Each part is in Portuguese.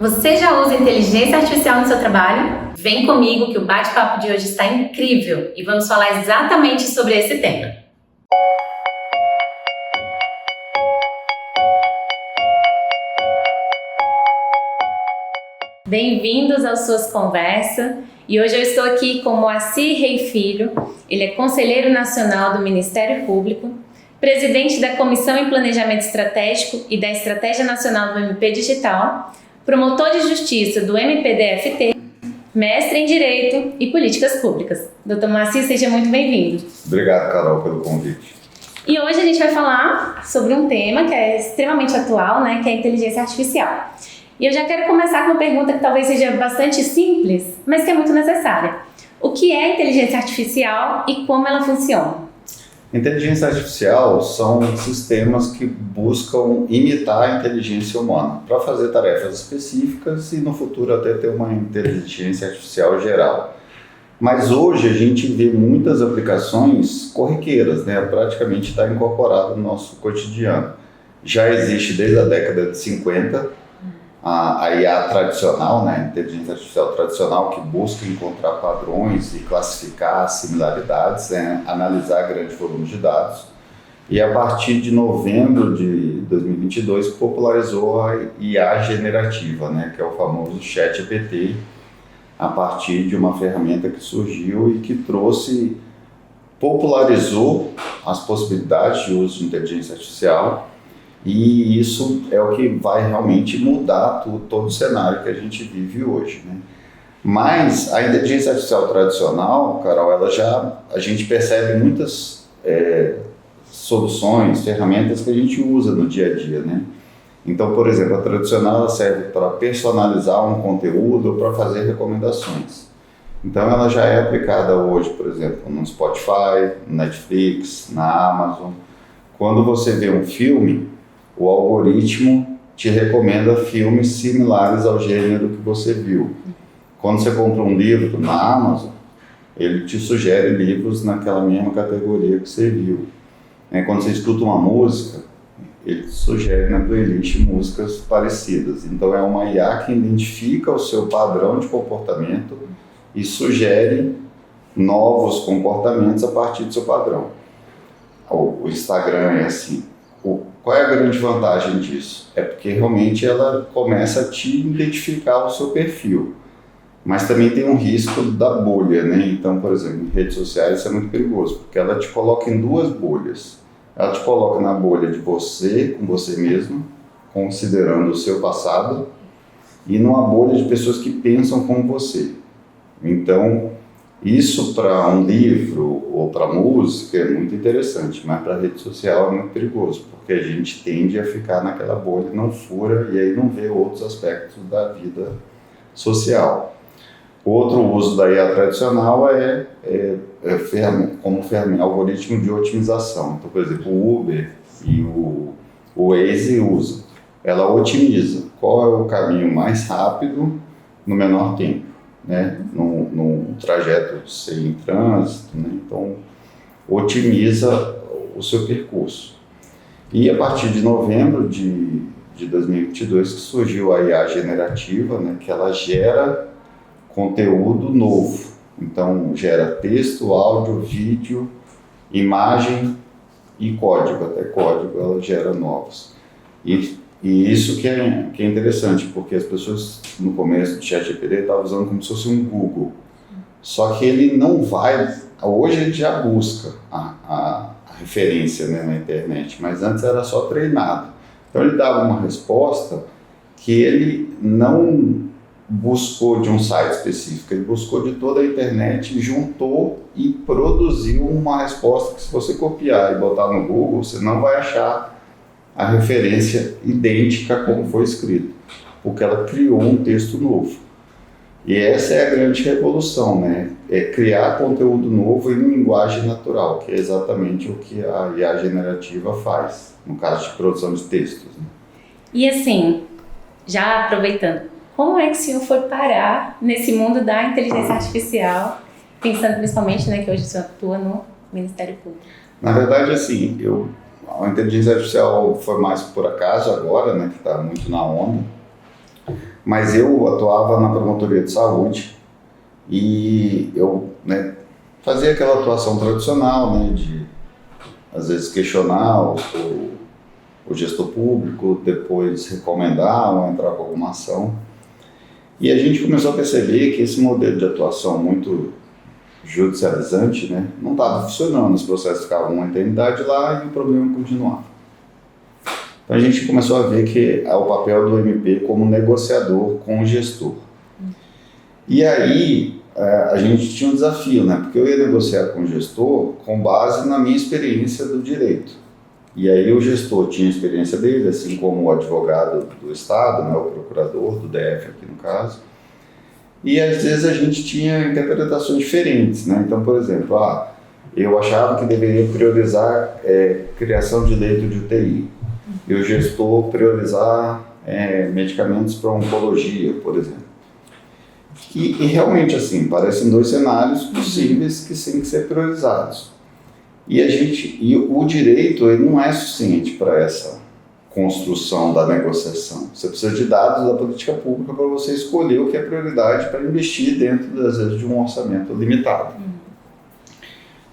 Você já usa inteligência artificial no seu trabalho? Vem comigo que o bate-papo de hoje está incrível e vamos falar exatamente sobre esse tema. Bem-vindos às Suas Conversas e hoje eu estou aqui com Moacir Rei Filho. Ele é conselheiro nacional do Ministério Público, presidente da Comissão em Planejamento Estratégico e da Estratégia Nacional do MP Digital, promotor de Justiça do MPDFT, mestre em Direito e Políticas Públicas. Dr. Moacir, seja muito bem-vindo. Obrigado, Carol, pelo convite. E hoje a gente vai falar sobre um tema que é extremamente atual, que é a inteligência artificial. E eu já quero começar com uma pergunta que talvez seja bastante simples, mas que é muito necessária. O que é inteligência artificial e como ela funciona? Inteligência artificial são sistemas que buscam imitar a inteligência humana para fazer tarefas específicas e no futuro até ter uma inteligência artificial geral. Mas hoje a gente vê muitas aplicações corriqueiras, praticamente está incorporado no nosso cotidiano. Já existe desde a década de 50 a IA tradicional, a inteligência artificial tradicional, que busca encontrar padrões e classificar similaridades, analisar grandes volumes de dados. E a partir de novembro de 2022 popularizou a IA generativa, que é o famoso ChatGPT, a partir de uma ferramenta que surgiu e que popularizou as possibilidades de uso de inteligência artificial. E isso é o que vai realmente mudar todo o cenário que a gente vive hoje, Mas a inteligência artificial tradicional, Carol, a gente percebe muitas soluções, ferramentas que a gente usa no dia a dia, Então, por exemplo, a tradicional ela serve para personalizar um conteúdo ou para fazer recomendações. Então, ela já é aplicada hoje, por exemplo, no Spotify, no Netflix, na Amazon. Quando você vê um filme, o algoritmo te recomenda filmes similares ao gênero que você viu. Quando você compra um livro na Amazon, ele te sugere livros naquela mesma categoria que você viu. Quando você escuta uma música, ele te sugere na playlist músicas parecidas. Então é uma IA que identifica o seu padrão de comportamento e sugere novos comportamentos a partir do seu padrão. O Instagram é assim. Qual é a grande vantagem disso? É porque realmente ela começa a te identificar o seu perfil, mas também tem um risco da bolha, Então, por exemplo, em redes sociais isso é muito perigoso, porque ela te coloca em duas bolhas. Ela te coloca na bolha de você, com você mesmo, considerando o seu passado, e numa bolha de pessoas que pensam como você. Então, isso para um livro ou para música é muito interessante, mas para a rede social é muito perigoso, porque a gente tende a ficar naquela bolha, não fura e aí não vê outros aspectos da vida social. Outro uso da IA tradicional é como algoritmo de otimização. Então, por exemplo, o Uber e o Waze usam. Ela otimiza qual é o caminho mais rápido no menor tempo. Num trajeto sem trânsito, Então otimiza o seu percurso. E a partir de novembro de 2022 que surgiu a IA generativa, que ela gera conteúdo novo. Então gera texto, áudio, vídeo, imagem e código, até código ela gera novos. E isso que é interessante, porque as pessoas no começo do ChatGPT estavam usando como se fosse um Google. Só que ele não vai... Hoje ele já busca a referência na internet, mas antes era só treinado. Então ele dava uma resposta que ele não buscou de um site específico, ele buscou de toda a internet, juntou e produziu uma resposta que se você copiar e botar no Google, você não vai achar a referência idêntica como foi escrito, porque ela criou um texto novo. E essa é a grande revolução, É criar conteúdo novo em linguagem natural, que é exatamente o que a IA generativa faz, no caso de produção de textos. E assim, já aproveitando, como é que o senhor foi parar nesse mundo da inteligência artificial, pensando principalmente, que hoje o senhor atua no Ministério Público? Na verdade, assim, a inteligência artificial foi mais por acaso agora, que está muito na onda. Mas eu atuava na promotoria de saúde e eu, né, fazia aquela atuação tradicional, né, de às vezes questionar o gestor público, depois recomendar ou entrar com alguma ação. E a gente começou a perceber que esse modelo de atuação muito judicializante, né, não estava funcionando, os processos ficavam uma eternidade lá e o problema continuava. Então a gente começou a ver que é o papel do MP como negociador com o gestor. E aí a gente tinha um desafio, né, porque eu ia negociar com o gestor com base na minha experiência do direito. E aí o gestor tinha a experiência dele, assim como o advogado do Estado, né, o procurador do DF aqui no caso. E às vezes a gente tinha interpretações diferentes, né? Então, por exemplo, eu achava que deveria priorizar criação de leito de UTI. E o gestor priorizar medicamentos para oncologia, por exemplo. E realmente, assim, parecem dois cenários possíveis que têm que ser priorizados. E o direito ele não é suficiente para essa construção da negociação. Você precisa de dados da política pública para você escolher o que é prioridade para investir dentro, às vezes, de um orçamento limitado.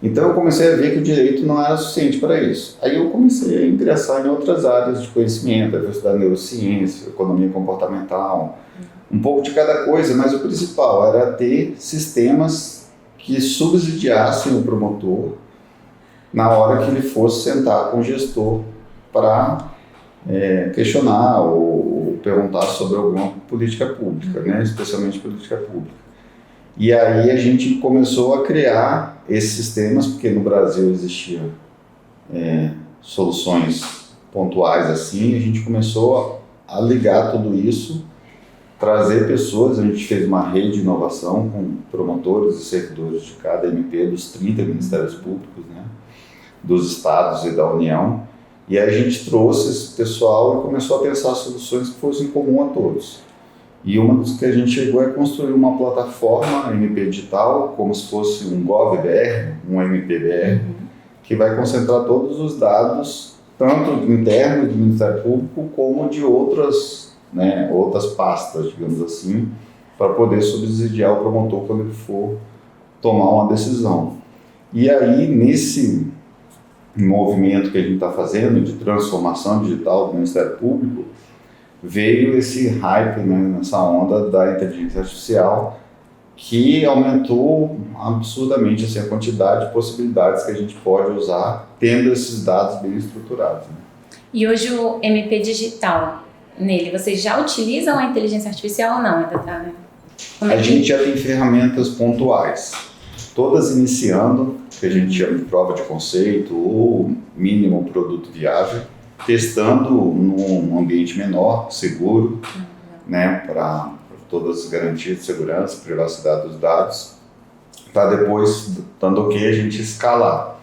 Então eu comecei a ver que o direito não era suficiente para isso. Aí eu comecei a ingressar em outras áreas de conhecimento, a estudar neurociência, economia comportamental, um pouco de cada coisa, mas o principal era ter sistemas que subsidiassem o promotor na hora que ele fosse sentar com o gestor para questionar ou perguntar sobre alguma política pública, né? Especialmente política pública. E aí a gente começou a criar esses sistemas, porque no Brasil existiam soluções pontuais assim, a gente começou a ligar tudo isso, trazer pessoas, a gente fez uma rede de inovação com promotores e servidores de cada MP, dos 30 ministérios públicos, né? Dos estados e da União, e aí a gente trouxe esse pessoal e começou a pensar soluções que fossem comum a todos. E uma das que a gente chegou é construir uma plataforma MP digital, como se fosse um GovBR, um MPBR, que vai concentrar todos os dados, tanto internos do Ministério Público, como de outras pastas, digamos assim, para poder subsidiar o promotor quando ele for tomar uma decisão. E aí, nesse movimento que a gente está fazendo de transformação digital do Ministério Público, veio esse hype, né, nessa onda da inteligência artificial, que aumentou absurdamente assim, a quantidade de possibilidades que a gente pode usar tendo esses dados bem estruturados. Né? E hoje o MP digital, nele, vocês já utilizam a inteligência artificial ou não? Ainda tá, né? A gente já tem ferramentas pontuais, todas iniciando, que a gente chama de prova de conceito ou mínimo produto viável, testando num ambiente menor, seguro, né, para todas as garantias de segurança, privacidade dos dados, para depois, dando ok, a gente escalar.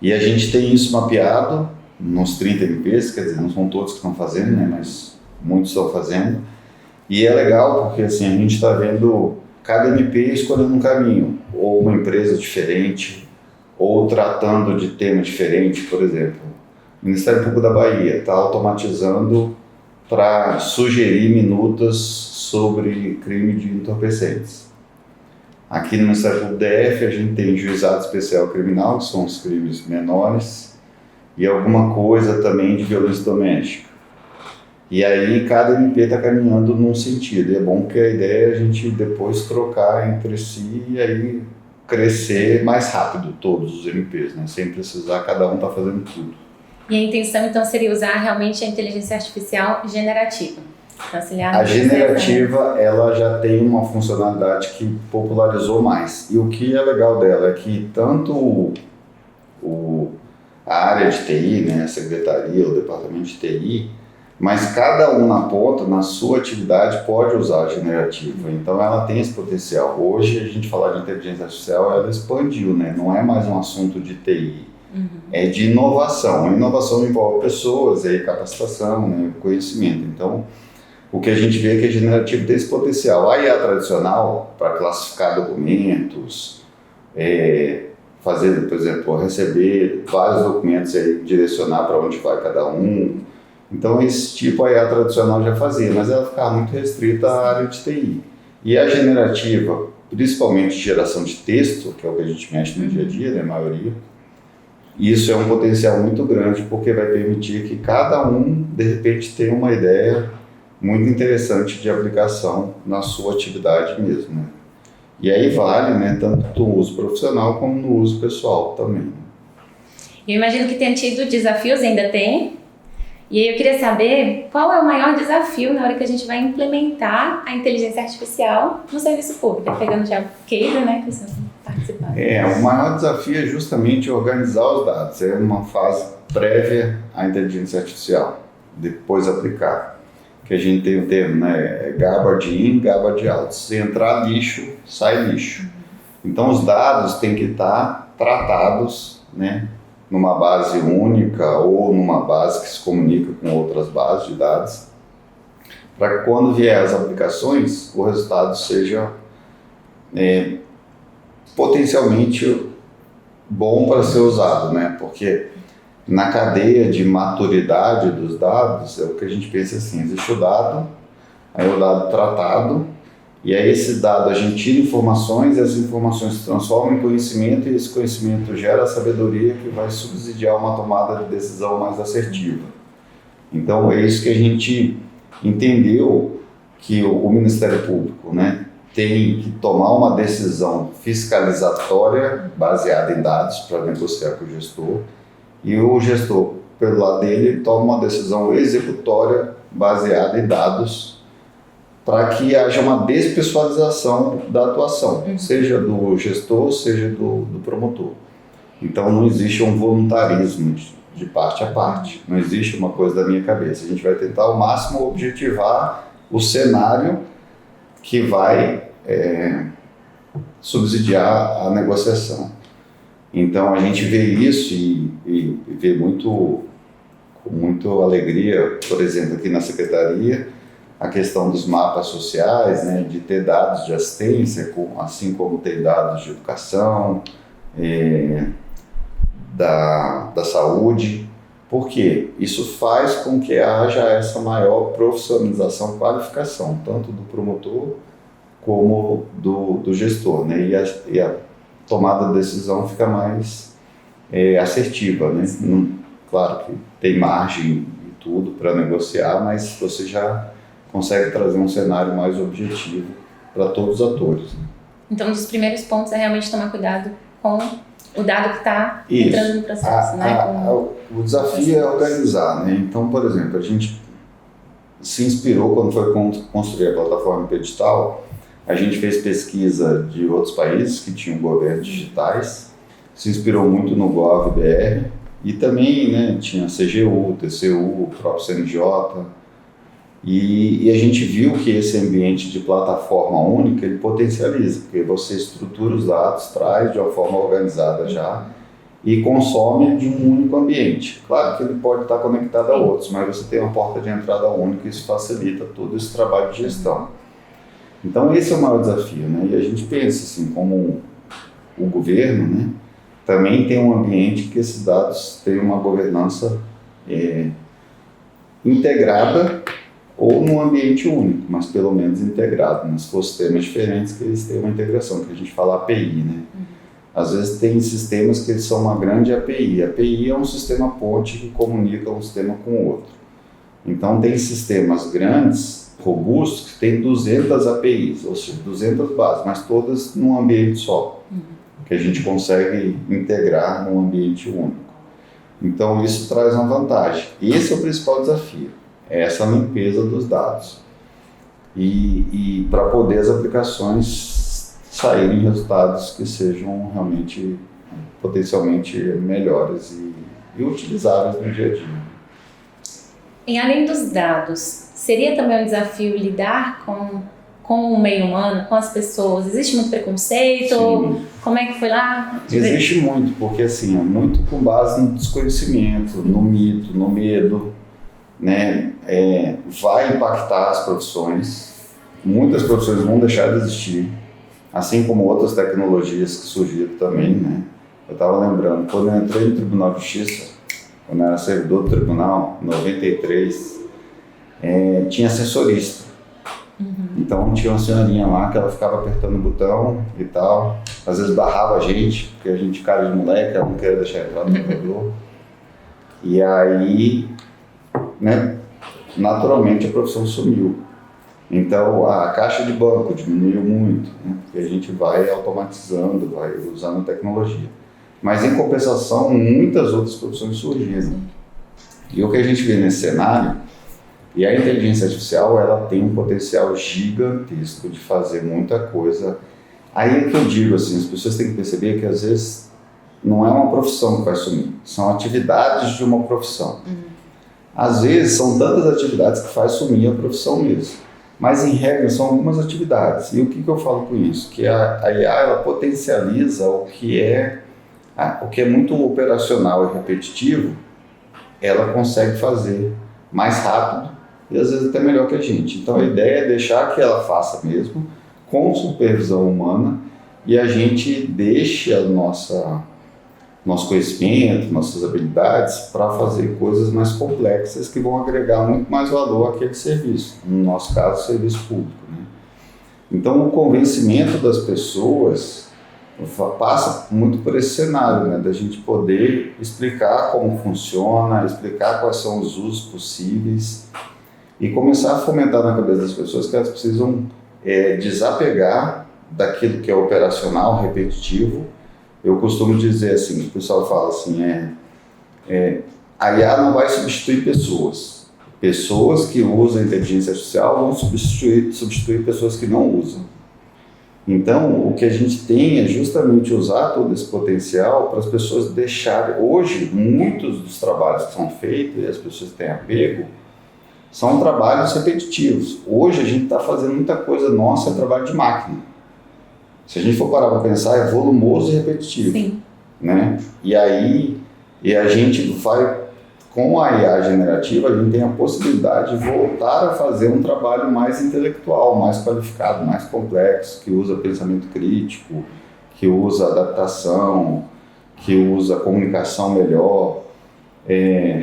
E a gente tem isso mapeado nos 30 MPs, quer dizer, não são todos que estão fazendo, né, mas muitos estão fazendo. E é legal porque assim, a gente está vendo cada MP escolhendo um caminho, ou uma empresa diferente, ou tratando de tema diferente. Por exemplo, o Ministério Público da Bahia está automatizando para sugerir minutas sobre crime de entorpecentes. Aqui no Ministério Público DF a gente tem juizado especial criminal, que são os crimes menores, e alguma coisa também de violência doméstica. E aí cada MP está caminhando num sentido, e é bom que a ideia é a gente depois trocar entre si e aí crescer mais rápido todos os MPs, né? Sem precisar cada um estar fazendo tudo. E a intenção então seria usar realmente a inteligência artificial generativa? A generativa ela já tem uma funcionalidade que popularizou mais, e o que é legal dela é que tanto a área de TI, né, a secretaria, o departamento de TI, mas cada um na ponta, na sua atividade, pode usar a generativa. Então ela tem esse potencial. Hoje a gente falar de inteligência artificial, ela expandiu, né? Não é mais um assunto de TI, é de inovação. A inovação envolve pessoas, capacitação, né, conhecimento. Então o que a gente vê é que a generativa tem esse potencial. A IA tradicional, para classificar documentos, fazer, por exemplo, receber vários documentos e direcionar para onde vai cada um. Então esse tipo aí a tradicional já fazia, mas ela ficava muito restrita à área de TI. E a generativa, principalmente geração de texto, que é o que a gente mexe no dia a dia, né, a maioria, isso é um potencial muito grande, porque vai permitir que cada um, de repente, tenha uma ideia muito interessante de aplicação na sua atividade mesmo, né? E aí vale, né, tanto no uso profissional como no uso pessoal também. Eu imagino que tenha tido desafios, ainda tem. E aí eu queria saber qual é o maior desafio na hora que a gente vai implementar a inteligência artificial no serviço público, pegando já o case, né, que você participou. O maior desafio é justamente organizar os dados. É uma fase prévia à inteligência artificial, depois aplicar. Que a gente tem o termo, né, garbage in, garbage out. Se entrar lixo, sai lixo. Então os dados têm que estar tratados, né, numa base única ou numa base que se comunica com outras bases de dados, para que quando vier as aplicações, o resultado seja potencialmente bom para ser usado, né? Porque na cadeia de maturidade dos dados, é o que a gente pensa assim, existe o dado, aí o dado tratado, e aí esse dado a gente tira informações, e as informações se transformam em conhecimento, e esse conhecimento gera a sabedoria que vai subsidiar uma tomada de decisão mais assertiva. Então é isso que a gente entendeu, que o Ministério Público, né, tem que tomar uma decisão fiscalizatória baseada em dados para negociar com o gestor, e o gestor, pelo lado dele, toma uma decisão executória baseada em dados para que haja uma despessoalização da atuação, seja do gestor, seja do promotor. Então não existe um voluntarismo de parte a parte, não existe uma coisa da minha cabeça. A gente vai tentar ao máximo objetivar o cenário que vai subsidiar a negociação. Então a gente vê isso e vê com muita alegria, por exemplo, aqui na Secretaria, a questão dos mapas sociais, né, de ter dados de assistência, assim como ter dados de educação, da saúde. Por quê? Isso faz com que haja essa maior profissionalização, qualificação, tanto do promotor como do gestor, né? E a tomada de decisão fica mais assertiva, né? Claro que tem margem e tudo para negociar, mas você já consegue trazer um cenário mais objetivo para todos os atores, né? Então, um dos primeiros pontos é realmente tomar cuidado com o dado que está entrando no processo, né? O desafio é organizar, né? Então, por exemplo, a gente se inspirou quando foi construir a plataforma Pedital, a gente fez pesquisa de outros países que tinham governos digitais, se inspirou muito no Gov.br e também, né, tinha CGU, TCU, o próprio CNJ, e a gente viu que esse ambiente de plataforma única, ele potencializa, porque você estrutura os dados, traz de uma forma organizada já e consome de um único ambiente. Claro que ele pode estar conectado a outros, mas você tem uma porta de entrada única e isso facilita todo esse trabalho de gestão. Então esse é o maior desafio, né? E a gente pensa assim, como o governo, né, também tem um ambiente que esses dados têm uma governança integrada, ou num ambiente único, mas pelo menos integrado, nos sistemas diferentes que eles têm uma integração, que a gente fala API, né? Às vezes tem sistemas que eles são uma grande API. A API é um sistema ponte que comunica um sistema com o outro. Então tem sistemas grandes, robustos, que tem 200 APIs, ou seja, 200 bases, mas todas num ambiente só, que a gente consegue integrar num ambiente único. Então isso traz uma vantagem. Esse é o principal desafio. É essa limpeza dos dados e para poder as aplicações saírem resultados que sejam realmente potencialmente melhores e utilizáveis no dia a dia. E além dos dados, seria também um desafio lidar com o meio humano, com as pessoas? Existe muito preconceito? Sim. Como é que foi lá? Existe muito, porque assim, é muito com base no desconhecimento, no mito, no medo, né? Vai impactar as profissões, muitas profissões vão deixar de existir, assim como outras tecnologias que surgiram também, né? Eu estava lembrando, quando eu entrei no Tribunal de Justiça, quando eu era servidor do tribunal, em 93, tinha assessorista. Então tinha uma senhorinha lá que ela ficava apertando o botão e tal, às vezes barrava a gente, porque a gente cara de moleque, ela não queria deixar entrar no computador. E aí, né, naturalmente a profissão sumiu. Então a caixa de banco diminuiu muito, né, porque a gente vai automatizando, vai usando tecnologia. Mas em compensação, muitas outras profissões surgiram. E o que a gente vê nesse cenário, e a inteligência artificial, ela tem um potencial gigantesco de fazer muita coisa. Aí é que eu digo assim, as pessoas têm que perceber que às vezes não é uma profissão que vai sumir, são atividades de uma profissão. Às vezes são tantas atividades que faz sumir a profissão mesmo. Mas em regra são algumas atividades. E o que eu falo com isso? Que a IA ela potencializa o que é muito operacional e repetitivo, ela consegue fazer mais rápido e às vezes até melhor que a gente. Então a ideia é deixar que ela faça mesmo, com supervisão humana, e a gente deixe nosso conhecimento, nossas habilidades para fazer coisas mais complexas que vão agregar muito mais valor àquele serviço, no nosso caso, o serviço público, né? Então o convencimento das pessoas passa muito por esse cenário, né, da gente poder explicar como funciona, explicar quais são os usos possíveis e começar a fomentar na cabeça das pessoas que elas precisam desapegar daquilo que é operacional, repetitivo. Eu costumo dizer assim, o pessoal fala assim, a IA não vai substituir pessoas. Pessoas que usam a inteligência artificial vão substituir pessoas que não usam. Então, o que a gente tem é justamente usar todo esse potencial para as pessoas deixarem... Hoje, muitos dos trabalhos que são feitos e as pessoas têm apego, são trabalhos repetitivos. Hoje, a gente está fazendo muita coisa nossa, é trabalho de máquina. Se a gente for parar para pensar, é volumoso e repetitivo. Sim. Né? E aí, a gente vai... Com a IA generativa, a gente tem a possibilidade de voltar a fazer um trabalho mais intelectual, mais qualificado, mais complexo, que usa pensamento crítico, que usa adaptação, que usa comunicação melhor,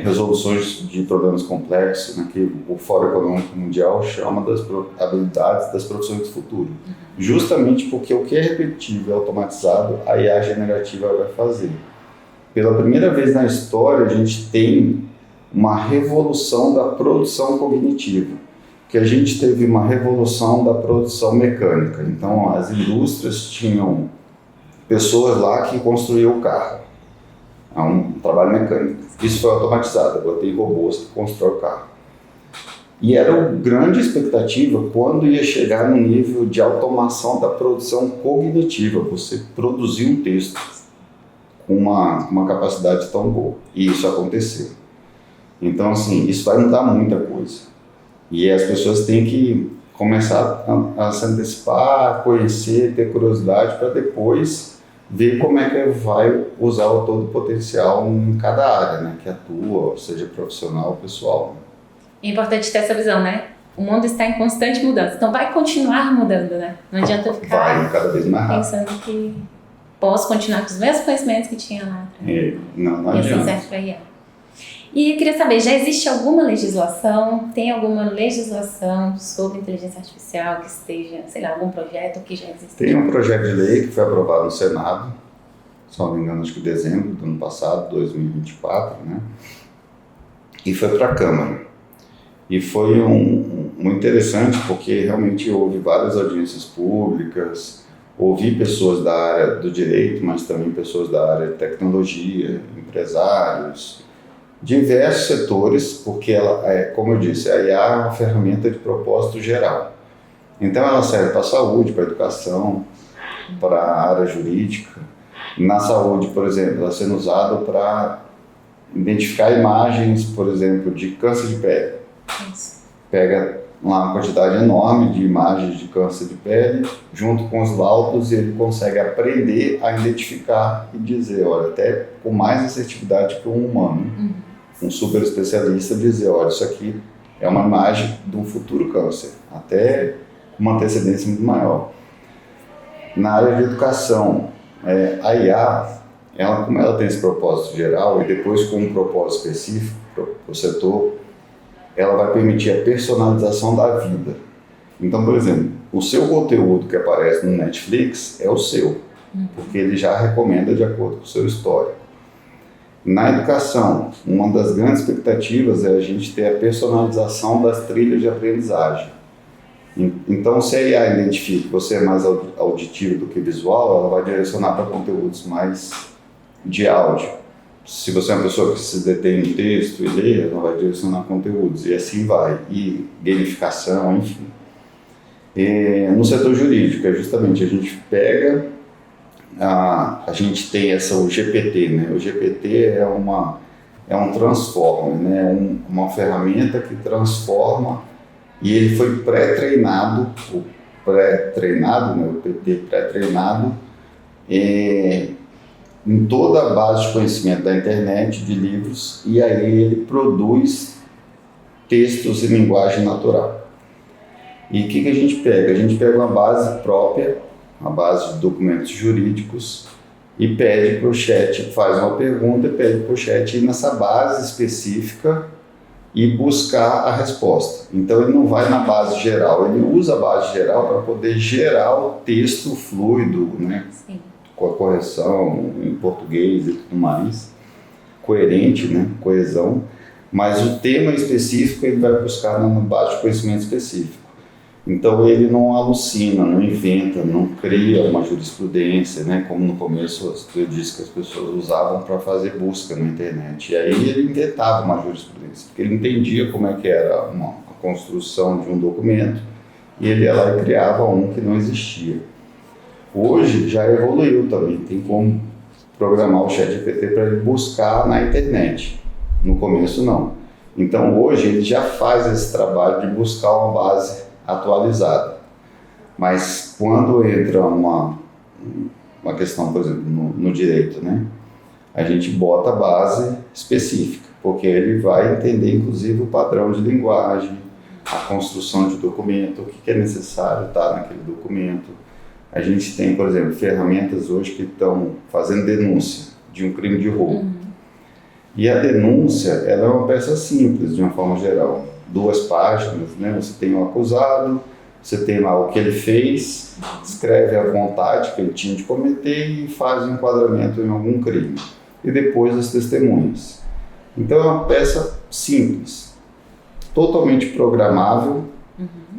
resoluções de problemas complexos, né, que o Fórum Econômico Mundial chama das habilidades das profissões do futuro. Justamente porque o que é repetitivo e automatizado, a IA generativa vai fazer. Pela primeira vez na história, a gente tem uma revolução da produção cognitiva, que a gente teve uma revolução da produção mecânica. Então, as indústrias tinham pessoas lá que construíam o carro, um trabalho mecânico. Isso foi automatizado, agora tem robôs que constroem o carro. E era uma grande expectativa quando ia chegar no nível de automação da produção cognitiva, você produzir um texto com uma capacidade tão boa. E isso aconteceu. Então, assim, isso vai mudar muita coisa. E as pessoas têm que começar a se antecipar, conhecer, ter curiosidade para depois ver como é que vai usar todo o potencial em cada área, né, que atua, seja profissional ou pessoal. É importante ter essa visão, né? O mundo está em constante mudança, então vai continuar mudando, né? Não adianta eu ficar cada vez mais rápido. Pensando que posso continuar com os mesmos conhecimentos que tinha lá atrás. Não adianta. Isso serve para IA. E eu queria saber, já existe alguma legislação, tem alguma legislação sobre inteligência artificial que esteja, sei lá, algum projeto que já existe? Tem um projeto de lei que foi aprovado no Senado, se não me engano, acho que em dezembro do ano passado, 2024, né? E foi para a Câmara. E foi muito interessante porque realmente houve várias audiências públicas, ouvi pessoas da área do direito, mas também pessoas da área de tecnologia, empresários, diversos setores, porque ela, como eu disse, a IA é uma ferramenta de propósito geral. Então ela serve para a saúde, para a educação, para a área jurídica. Na saúde, por exemplo, ela sendo usada para identificar imagens, por exemplo, de câncer de pele. Pega uma quantidade enorme de imagens de câncer de pele, junto com os laudos, e ele consegue aprender a identificar e dizer, olha, até com mais assertividade que um humano, um super especialista, dizer, olha, isso aqui é uma imagem de um futuro câncer, até uma antecedência muito maior. Na área de educação, a IA, como ela tem esse propósito geral e depois com um propósito específico para o setor, ela vai permitir a personalização da vida. Então, por exemplo, o seu conteúdo que aparece no Netflix é o seu, porque ele já recomenda de acordo com o seu histórico. Na educação, uma das grandes expectativas é a gente ter a personalização das trilhas de aprendizagem. Então, se a IA identifica que você é mais auditivo do que visual, ela vai direcionar para conteúdos mais de áudio. Se você é uma pessoa que se detém no texto e lê, ela vai direcionar conteúdos, e assim vai. E gamificação, enfim. No setor jurídico, é justamente a gente pega, a gente tem o GPT, né? O GPT é um transformer, né? Uma ferramenta que transforma, e ele foi pré-treinado, né? O PT pré-treinado, em toda a base de conhecimento da internet, de livros, e aí ele produz textos em linguagem natural. E o que a gente pega? A gente pega uma base própria, uma base de documentos jurídicos, e pede para o chat, faz uma pergunta e pede para o chat ir nessa base específica e buscar a resposta. Então ele não vai na base geral, ele usa a base geral para poder gerar o texto fluido, né? Sim. Com a correção em português e tudo mais, coerente, né? Coesão, mas o tema específico ele vai buscar na base de conhecimento específico. Então ele não alucina, não inventa, não cria uma jurisprudência, né? Como no começo eu disse que as pessoas usavam para fazer busca na internet. E aí ele inventava uma jurisprudência, porque ele entendia como é que era a construção de um documento, e ele ia lá e criava um que não existia. Hoje já evoluiu também, tem como programar o ChatGPT para ele buscar na internet. No começo não. Então hoje ele já faz esse trabalho de buscar uma base atualizada. Mas quando entra uma questão, por exemplo, no direito, né? A gente bota a base específica, porque ele vai entender inclusive o padrão de linguagem, a construção de documento, o que é necessário estar naquele documento. A gente tem, por exemplo, ferramentas hoje que estão fazendo denúncia de um crime de roubo. E a denúncia, ela é uma peça simples, de uma forma geral. 2 páginas, né? Você tem o acusado, você tem lá o que ele fez, escreve a vontade que ele tinha de cometer e faz um enquadramento em algum crime. E depois as testemunhas. Então é uma peça simples, totalmente programável.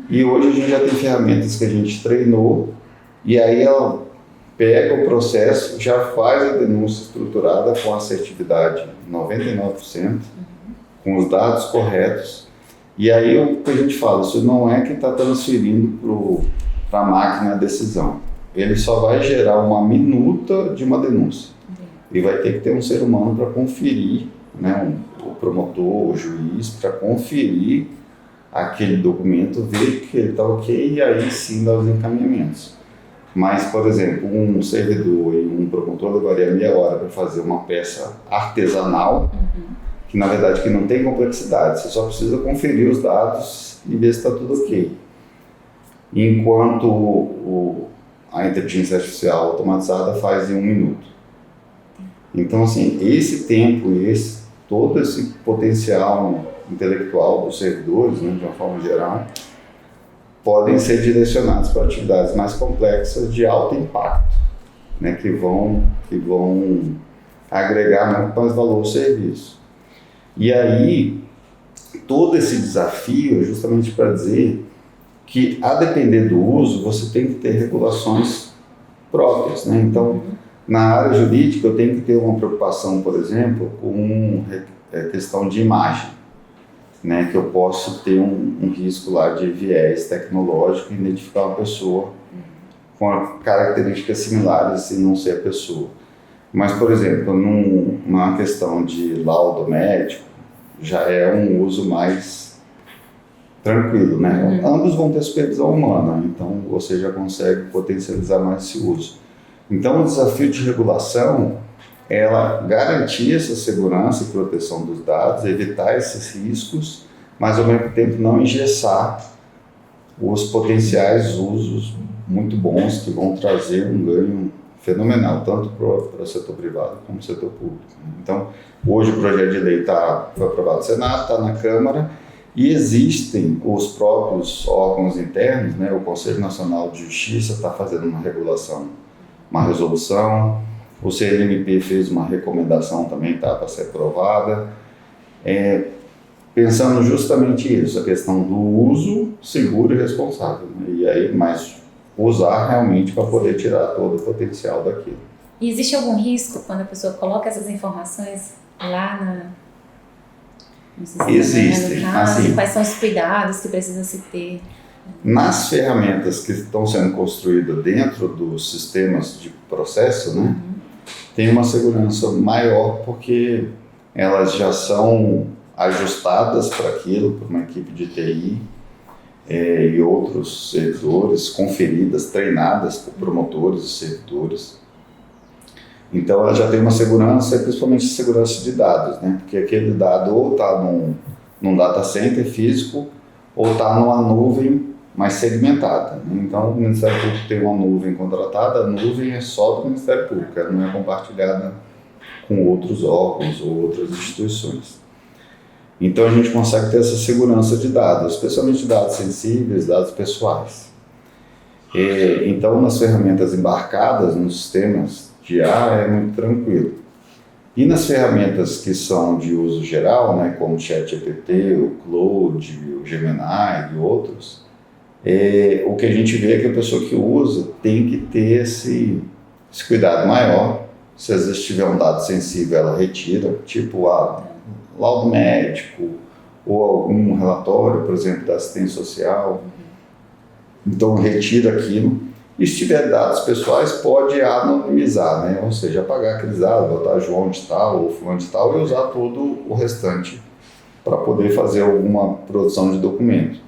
E hoje a gente já tem ferramentas que a gente treinou, e aí ela pega o processo, já faz a denúncia estruturada com assertividade 99%, com os dados corretos, e aí o que a gente fala, isso não é que está transferindo para a máquina a decisão, ele só vai gerar uma minuta de uma denúncia, e vai ter que ter um ser humano para conferir, né, o promotor, o juiz, para conferir aquele documento, ver que ele está ok, e aí sim dar os encaminhamentos. Mas, por exemplo, um servidor e um promotor levaria meia hora para fazer uma peça artesanal, que na verdade que não tem complexidade, você só precisa conferir os dados e ver se está tudo ok. Enquanto a inteligência artificial automatizada faz em 1 minuto. Então, assim, esse tempo e todo esse potencial intelectual dos servidores, né, de uma forma geral, podem ser direcionados para atividades mais complexas de alto impacto, né, que vão agregar muito mais valor ao serviço. E aí, todo esse desafio é justamente para dizer que, a depender do uso, você tem que ter regulações próprias, né? Então, na área jurídica, eu tenho que ter uma preocupação, por exemplo, com questão de imagem, né, que eu posso ter um risco lá de viés tecnológico e identificar uma pessoa com características similares e não ser a pessoa. Mas, por exemplo, numa questão de laudo médico, já é um uso mais tranquilo, né? Ambos vão ter supervisão humana, então você já consegue potencializar mais esse uso. Então, o desafio de regulação é ela garantir essa segurança e proteção dos dados, evitar esses riscos, mas ao mesmo tempo não engessar os potenciais usos muito bons que vão trazer um ganho fenomenal, tanto para o setor privado como o setor público. Então, hoje o projeto de lei foi aprovado no Senado, está na Câmara, e existem os próprios órgãos internos, né? O Conselho Nacional de Justiça está fazendo uma regulação, uma resolução, o CNMP fez uma recomendação também, está para ser aprovada, pensando justamente isso, a questão do uso seguro e responsável, né? E aí, mas usar realmente para poder tirar todo o potencial daquilo. E existe algum risco quando a pessoa coloca essas informações lá no sistema? Existem. No caso, assim, quais são os cuidados que precisa se ter? Nas ferramentas que estão sendo construídas dentro dos sistemas de processo, né, tem uma segurança maior porque elas já são ajustadas para aquilo, por uma equipe de TI e outros servidores, conferidas, treinadas por promotores e servidores. Então ela já tem uma segurança, principalmente segurança de dados, né? Porque aquele dado ou está num data center físico ou está numa nuvem mais segmentada, né? Então o Ministério Público tem uma nuvem contratada, a nuvem é só do Ministério Público, ela não é compartilhada com outros órgãos ou outras instituições. Então a gente consegue ter essa segurança de dados, especialmente dados sensíveis, dados pessoais. Então nas ferramentas embarcadas nos sistemas de IA é muito tranquilo. E nas ferramentas que são de uso geral, né, como o ChatGPT, o Claude, o Gemini e outros, o que a gente vê é que a pessoa que usa tem que ter esse cuidado maior. Se às vezes tiver um dado sensível, ela retira, tipo laudo médico ou algum relatório, por exemplo, da assistência social. Então retira aquilo. E se tiver dados pessoais, pode anonimizar, né? Ou seja, apagar aqueles dados, botar João de tal ou fulano de tal e usar todo o restante para poder fazer alguma produção de documento.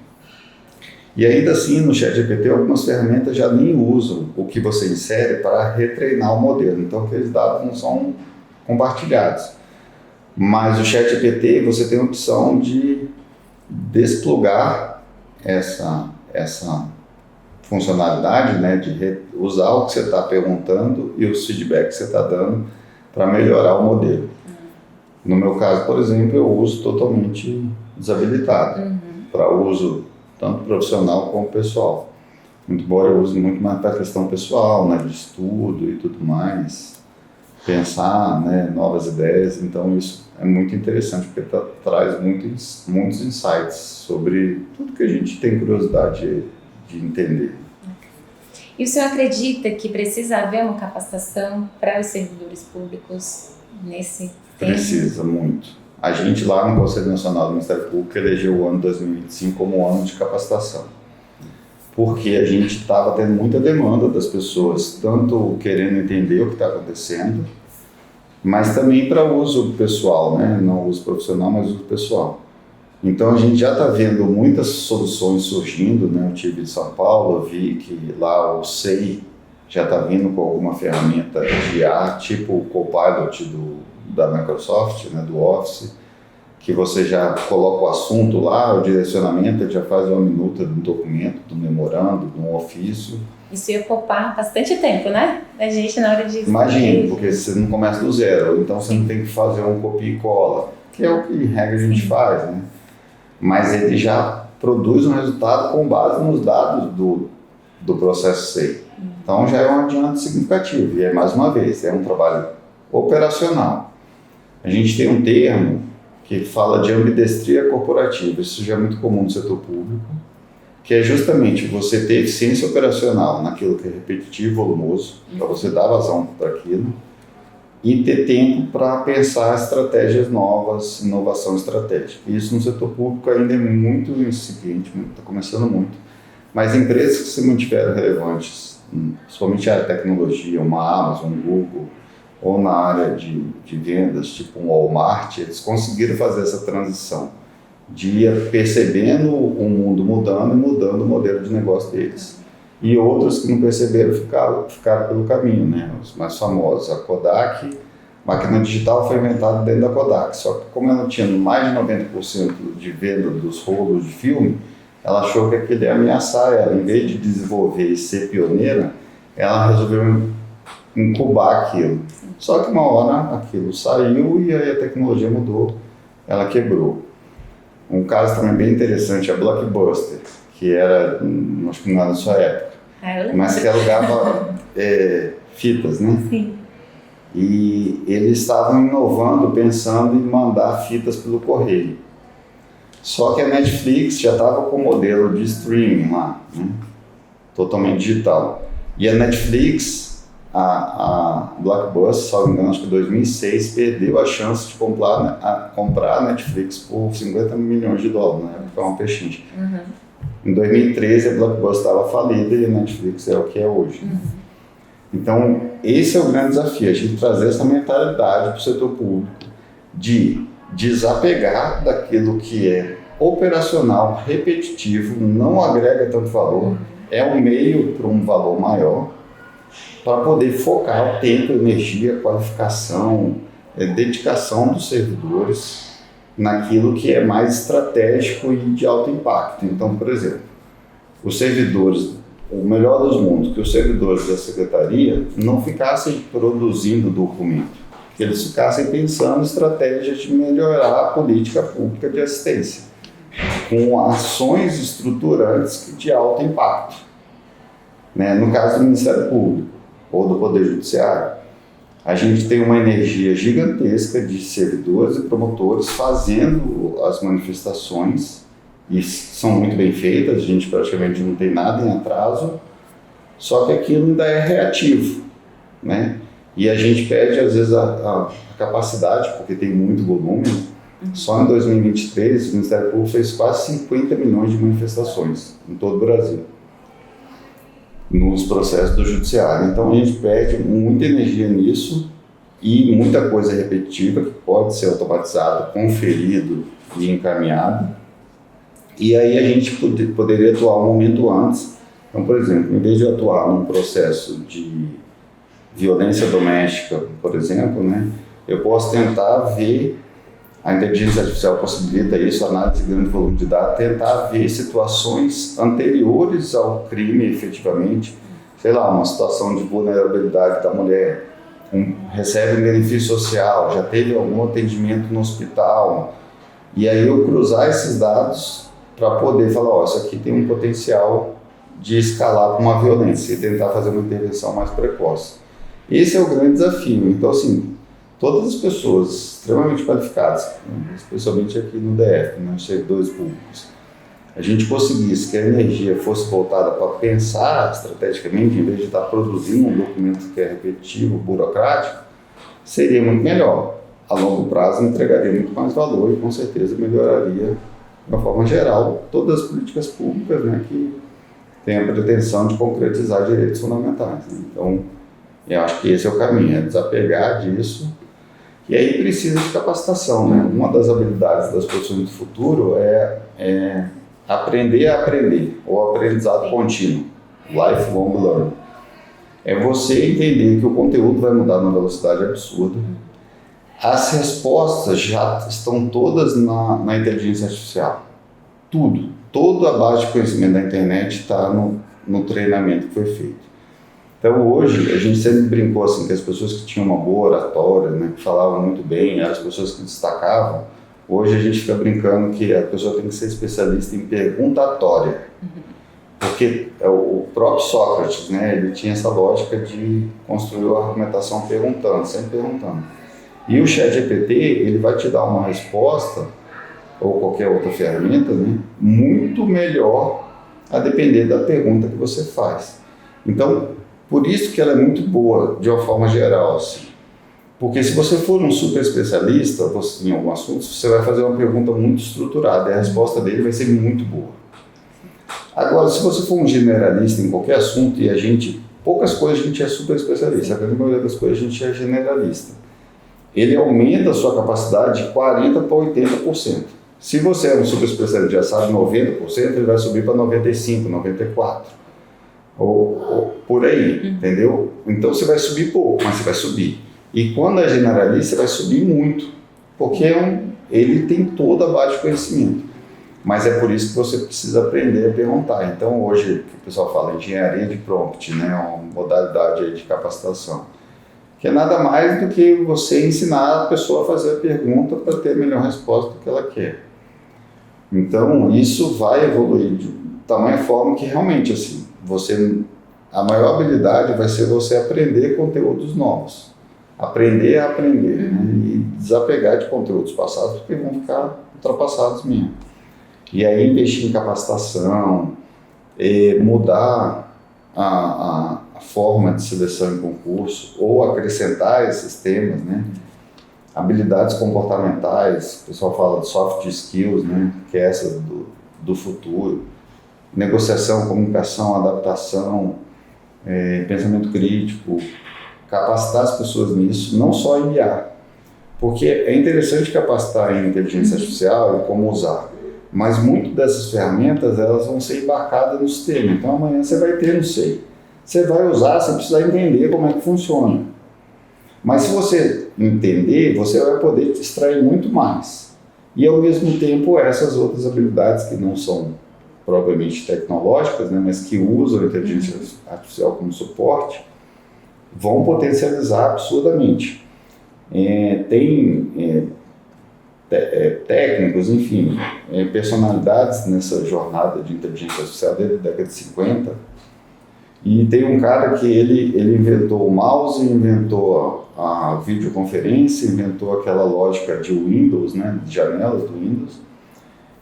E ainda assim, no ChatGPT, algumas ferramentas já nem usam o que você insere para retreinar o modelo. Então, aqueles dados não são compartilhados. Mas o ChatGPT, você tem a opção de desplugar essa funcionalidade, né, de usar o que você está perguntando e os feedbacks que você está dando para melhorar o modelo. No meu caso, por exemplo, eu uso totalmente desabilitado para uso tanto profissional como pessoal. Muito embora eu use muito mais para a questão pessoal, né, de estudo e tudo mais, pensar, né, novas ideias. Então isso é muito interessante porque traz muitos insights sobre tudo que a gente tem curiosidade de entender. E o senhor acredita que precisa haver uma capacitação para os servidores públicos nesse tema? Precisa, muito. A gente lá no Conselho Nacional do Ministério Público elegeu o ano 2025 como ano de capacitação. Porque a gente estava tendo muita demanda das pessoas, tanto querendo entender o que está acontecendo, mas também para uso pessoal, né? Não uso profissional, mas uso pessoal. Então a gente já está vendo muitas soluções surgindo, né? Eu tive de São Paulo, eu vi que lá o SEI já está vindo com alguma ferramenta de IA, tipo o Copilot da Microsoft, né? Do Office, que você já coloca o assunto lá, o direcionamento, ele já faz uma minuta de um documento, de um memorando, de um ofício. Isso ia poupar bastante tempo, né? A gente na hora de... Imagina, porque você não começa do zero, então você não tem que fazer um copia e cola, que é o que em regra a gente faz, né? Mas ele já produz um resultado com base nos dados do processo SEI. Então já é um adianto significativo, e mais uma vez, é um trabalho operacional. A gente tem um termo que fala de ambidestria corporativa, isso já é muito comum no setor público, que é justamente você ter eficiência operacional naquilo que é repetitivo e volumoso, para você dar vazão para aquilo, e ter tempo para pensar estratégias novas, inovação estratégica. Isso no setor público ainda é muito incipiente, está começando muito. Mas empresas que se mantiveram relevantes, principalmente a área de tecnologia, uma Amazon, um Google, ou na área de vendas, tipo um Walmart, eles conseguiram fazer essa transição de ir percebendo o mundo mudando e mudando o modelo de negócio deles. E outros que não perceberam ficaram pelo caminho, né? Os mais famosos, a Kodak, máquina digital foi inventada dentro da Kodak, só que como ela tinha mais de 90% de venda dos rolos de filme, ela achou que aquilo ia ameaçar ela. Em vez de desenvolver e ser pioneira, ela resolveu incubar aquilo. Só que uma hora aquilo saiu e aí a tecnologia mudou, ela quebrou. Um caso também bem interessante é a Blockbuster, que era, acho que não era da sua época, mas que alugava fitas, né? Sim. E eles estavam inovando, pensando em mandar fitas pelo correio. Só que a Netflix já estava com o modelo de streaming lá, né? Totalmente digital. E a Netflix, a Blockbuster, salvo engano, acho que em 2006, perdeu a chance de comprar a Netflix por $50 milhões, na época foi uma pechincha. Uhum. Em 2013 a Blockbuster estava falida e a Netflix é o que é hoje. Uhum. Então, esse é o grande desafio, a gente trazer essa mentalidade para o setor público de desapegar daquilo que é operacional, repetitivo, não agrega tanto valor, é um meio para um valor maior, para poder focar o tempo, energia, qualificação, dedicação dos servidores naquilo que é mais estratégico e de alto impacto. Então, por exemplo, os servidores, o melhor dos mundos, que os servidores da secretaria não ficassem produzindo documento, que eles ficassem pensando em estratégias de melhorar a política pública de assistência, com ações estruturantes de alto impacto. Né? No caso do Ministério Público ou do Poder Judiciário, a gente tem uma energia gigantesca de servidores e promotores fazendo as manifestações, e são muito bem feitas, a gente praticamente não tem nada em atraso, só que aquilo ainda é reativo, né? E a gente perde às vezes a capacidade, porque tem muito volume. Só em 2023 o Ministério Público fez quase 50 milhões de manifestações em todo o Brasil, nos processos do judiciário. Então a gente perde muita energia nisso e muita coisa repetitiva que pode ser automatizado, conferido e encaminhado. E aí a gente poderia atuar um momento antes. Então, por exemplo, em vez de atuar num processo de violência doméstica, por exemplo, né, eu posso tentar ver, a inteligência artificial possibilita isso, análise de grande volume de dados, tentar ver situações anteriores ao crime efetivamente, sei lá, uma situação de vulnerabilidade da mulher, recebe um benefício social, já teve algum atendimento no hospital, e aí eu cruzar esses dados para poder falar, ó, isso aqui tem um potencial de escalar para uma violência e tentar fazer uma intervenção mais precoce. Esse é o grande desafio. Então, assim, todas as pessoas extremamente qualificadas, especialmente aqui no DF, né, os servidores públicos, a gente conseguisse que a energia fosse voltada para pensar estrategicamente, em vez de estar produzindo um documento que é repetitivo, burocrático, seria muito melhor. A longo prazo entregaria muito mais valor e com certeza melhoraria, de uma forma geral, todas as políticas públicas, né, que têm a pretensão de concretizar direitos fundamentais. Né? Então, eu acho que esse é o caminho, é desapegar disso. E aí precisa de capacitação, né? Uma das habilidades das profissões do futuro é aprender a aprender, ou aprendizado contínuo, lifelong learning. É você entender que o conteúdo vai mudar numa velocidade absurda. As respostas já estão todas na inteligência artificial. Tudo, toda a base de conhecimento da internet está no treinamento que foi feito. Então hoje, a gente sempre brincou assim, que as pessoas que tinham uma boa oratória, né, que falavam muito bem, as pessoas que destacavam, hoje a gente fica brincando que a pessoa tem que ser especialista em perguntatória. Porque o próprio Sócrates, né, ele tinha essa lógica de construir a argumentação perguntando, sempre perguntando. E o ChatGPT, ele vai te dar uma resposta, ou qualquer outra ferramenta, né, muito melhor a depender da pergunta que você faz. Então, por isso que ela é muito boa, de uma forma geral, assim. Porque se você for um super especialista em algum assunto, você vai fazer uma pergunta muito estruturada e a resposta dele vai ser muito boa. Agora, se você for um generalista em qualquer assunto, e poucas coisas a gente é super especialista, a grande maioria das coisas a gente é generalista. Ele aumenta a sua capacidade de 40% para 80%. Se você é um super especialista e já sabe 90%, ele vai subir para 95%, 94%. Ou por aí, entendeu? Então você vai subir pouco, mas você vai subir. E quando é generalista, vai subir muito, porque ele tem toda a base de conhecimento. Mas é por isso que você precisa aprender a perguntar. Então, hoje, o pessoal fala engenharia de prompt, né? Uma modalidade aí de capacitação, que é nada mais do que você ensinar a pessoa a fazer a pergunta para ter a melhor resposta do que ela quer. Então, isso vai evoluir de tamanha forma que realmente, assim, a maior habilidade vai ser você aprender conteúdos novos. Aprender a aprender, né? E desapegar de conteúdos passados, porque vão ficar ultrapassados mesmo. E aí investir em capacitação, mudar a forma de seleção em concurso, ou acrescentar esses temas, né? Habilidades comportamentais, o pessoal fala de soft skills, né? Que é essa do futuro. Negociação, comunicação, adaptação, pensamento crítico, capacitar as pessoas nisso, não só em IA. Porque é interessante capacitar em inteligência artificial e como usar, mas muitas dessas ferramentas elas vão ser embarcadas no sistema. Então amanhã você vai ter no SEI. Você vai usar, você precisa entender como é que funciona. Mas se você entender, você vai poder extrair muito mais. E ao mesmo tempo essas outras habilidades que não são propriamente tecnológicas, né, mas que usam a inteligência artificial como suporte, vão potencializar absurdamente. Tem técnicos, enfim, personalidades nessa jornada de inteligência artificial desde a década de 50, e tem um cara que ele inventou o mouse, inventou a videoconferência, inventou aquela lógica de Windows, né, de janelas do Windows,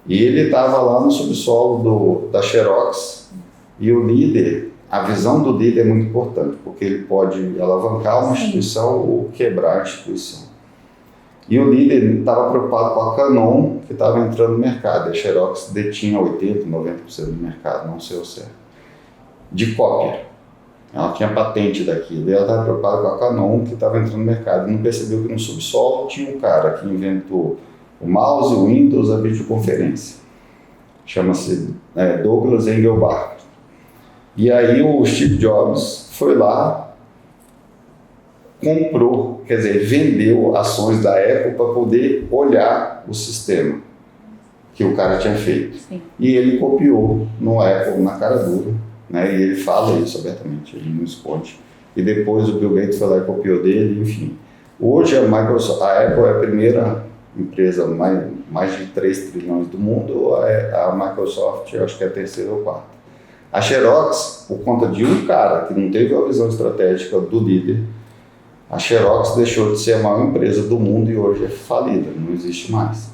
e ele estava lá no subsolo da Xerox, e o líder, a visão do líder é muito importante, porque ele pode alavancar uma instituição ou quebrar a instituição. E o líder estava preocupado com a Canon, que estava entrando no mercado. A Xerox detinha 80%, 90% do mercado, não sei o certo, de cópia. Ela tinha patente daquilo. E ela estava preocupada com a Canon, que estava entrando no mercado. E não percebeu que no subsolo tinha um cara que inventou o mouse, o Windows, a videoconferência. Chama-se Douglas Engelbart. E aí o Steve Jobs foi lá, comprou, quer dizer, vendeu ações da Apple para poder olhar o sistema que o cara tinha feito. Sim. E ele copiou no Apple, na cara dura, né? E ele fala isso abertamente, ele não esconde. E depois o Bill Gates foi lá e copiou dele, enfim. Hoje a Apple é a primeira empresa mais de 3 trilhões do mundo, a Microsoft eu acho que é a terceira ou quarta. A Xerox, por conta de um cara que não teve a visão estratégica do líder, a Xerox deixou de ser a maior empresa do mundo e hoje é falida, não existe mais.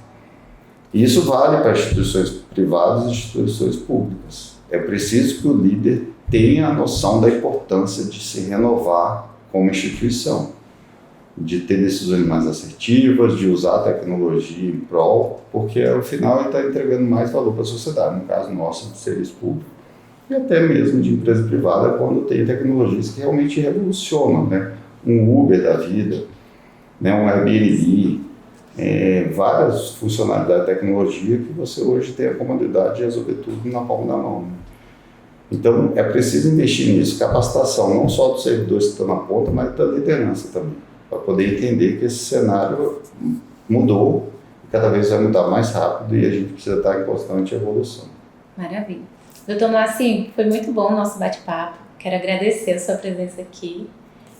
E isso vale para instituições privadas e instituições públicas. É preciso que o líder tenha a noção da importância de se renovar como instituição, de ter decisões mais assertivas, de usar a tecnologia em prol, porque ao final ele está entregando mais valor para a sociedade, no caso nosso de serviço público. E até mesmo de empresa privada, quando tem tecnologias que realmente revolucionam, né? Um Uber da vida, né? Um Airbnb, várias funcionalidades da tecnologia que você hoje tem a comodidade de resolver tudo na palma da mão. Né? Então, é preciso investir nisso, capacitação, não só dos servidores que estão na ponta, mas da liderança também, para poder entender que esse cenário mudou e cada vez vai mudar mais rápido e a gente precisa estar em constante evolução. Maravilha. Doutor Moacir, foi muito bom o nosso bate-papo. Quero agradecer a sua presença aqui,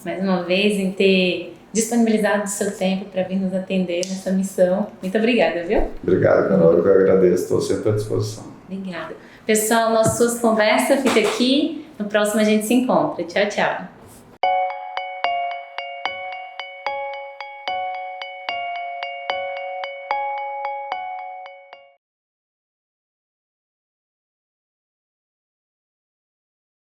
mais uma vez, em ter disponibilizado o seu tempo para vir nos atender nessa missão. Muito obrigada, viu? Obrigado, Carol. Eu que agradeço. Estou sempre à disposição. Obrigada. Pessoal, nossas conversas fica aqui. No próximo a gente se encontra. Tchau, tchau.